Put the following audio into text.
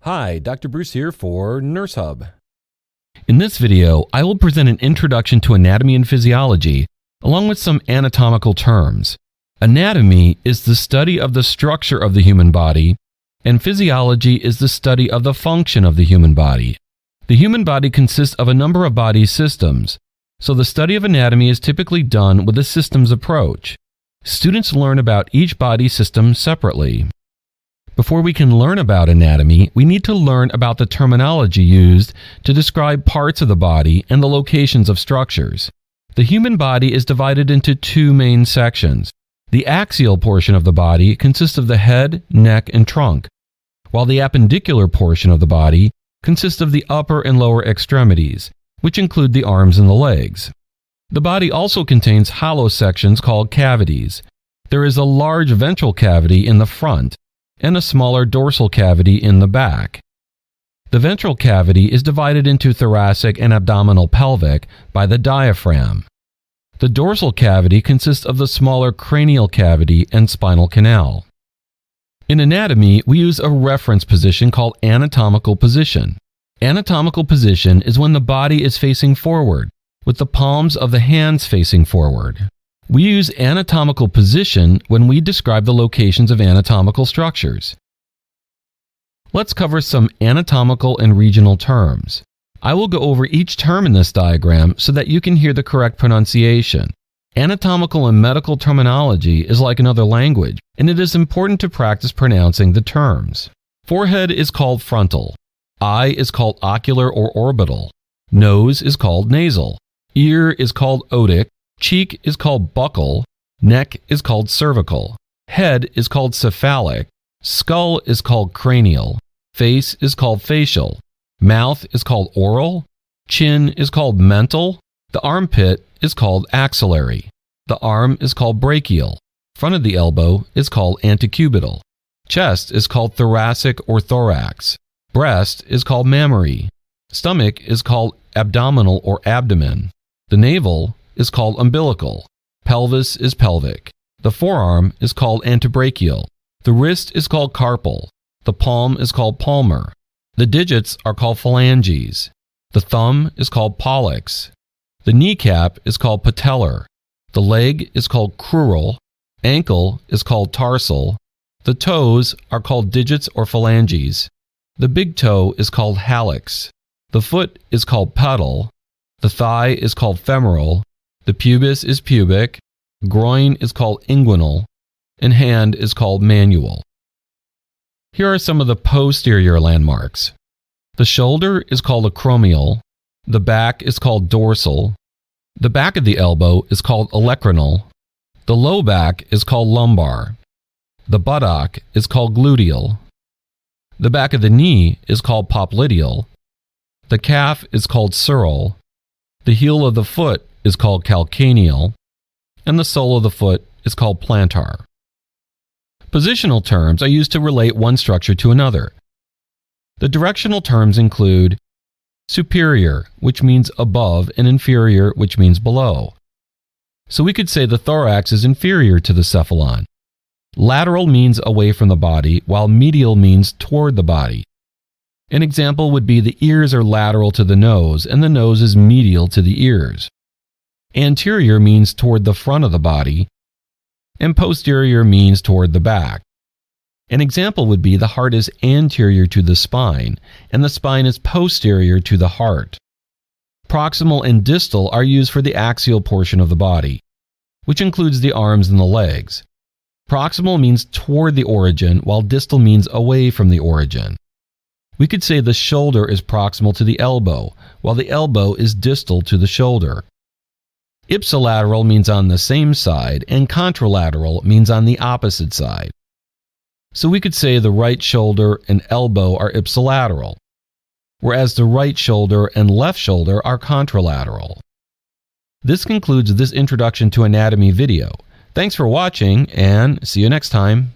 Hi, Dr. Bruce here for Nurse Hub. In this video, I will present an introduction to anatomy and physiology, along with some anatomical terms. Anatomy is the study of the structure of the human body, and physiology is the study of the function of the human body. The human body consists of a number of body systems, so the study of anatomy is typically done with a systems approach. Students learn about each body system separately. Before we can learn about anatomy, we need to learn about the terminology used to describe parts of the body and the locations of structures. The human body is divided into two main sections. The axial portion of the body consists of the head, neck, and trunk, while the appendicular portion of the body consists of the upper and lower extremities, which include the arms and the legs. The body also contains hollow sections called cavities. There is a large ventral cavity in the front and a smaller dorsal cavity in the back. The ventral cavity is divided into thoracic and abdominal pelvic by the diaphragm. The dorsal cavity consists of the smaller cranial cavity and spinal canal. In anatomy, we use a reference position called anatomical position. Anatomical position is when the body is facing forward, with the palms of the hands facing forward. We use anatomical position when we describe the locations of anatomical structures. Let's cover some anatomical and regional terms. I will go over each term in this diagram so that you can hear the correct pronunciation. Anatomical and medical terminology is like another language, and it is important to practice pronouncing the terms. Forehead is called frontal. Eye is called ocular or orbital. Nose is called nasal. Ear is called otic. Cheek is called buccal, neck is called cervical, head is called cephalic, skull is called cranial, face is called facial, mouth is called oral, chin is called mental, the armpit is called axillary, the arm is called brachial, front of the elbow is called antecubital, chest is called thoracic or thorax, breast is called mammary, stomach is called abdominal or abdomen, the navel is called umbilical, pelvis is pelvic, the forearm is called antebrachial, the wrist is called carpal, the palm is called palmar, the digits are called phalanges, the thumb is called pollex, the kneecap is called patellar, the leg is called crural, ankle is called tarsal, the toes are called digits or phalanges, the big toe is called hallux, the foot is called pedal, the thigh is called femoral, the pubis is pubic, groin is called inguinal, and hand is called manual. Here are some of the posterior landmarks. The shoulder is called acromial, the back is called dorsal, the back of the elbow is called olecramal, the low back is called lumbar, the buttock is called gluteal, the back of the knee is called popliteal, the calf is called sural, the heel of the foot is called calcaneal, and the sole of the foot is called plantar. Positional terms are used to relate one structure to another. The directional terms include superior, which means above, and inferior, which means below. So we could say the thorax is inferior to the cephalon. Lateral means away from the body, while medial means toward the body. An example would be the ears are lateral to the nose, and the nose is medial to the ears. Anterior means toward the front of the body, and posterior means toward the back. An example would be the heart is anterior to the spine, and the spine is posterior to the heart. Proximal and distal are used for the axial portion of the body, which includes the arms and the legs. Proximal means toward the origin, while distal means away from the origin. We could say the shoulder is proximal to the elbow, while the elbow is distal to the shoulder. Ipsilateral means on the same side, and contralateral means on the opposite side. So we could say the right shoulder and elbow are ipsilateral, whereas the right shoulder and left shoulder are contralateral. This concludes this introduction to anatomy video. Thanks for watching, and see you next time.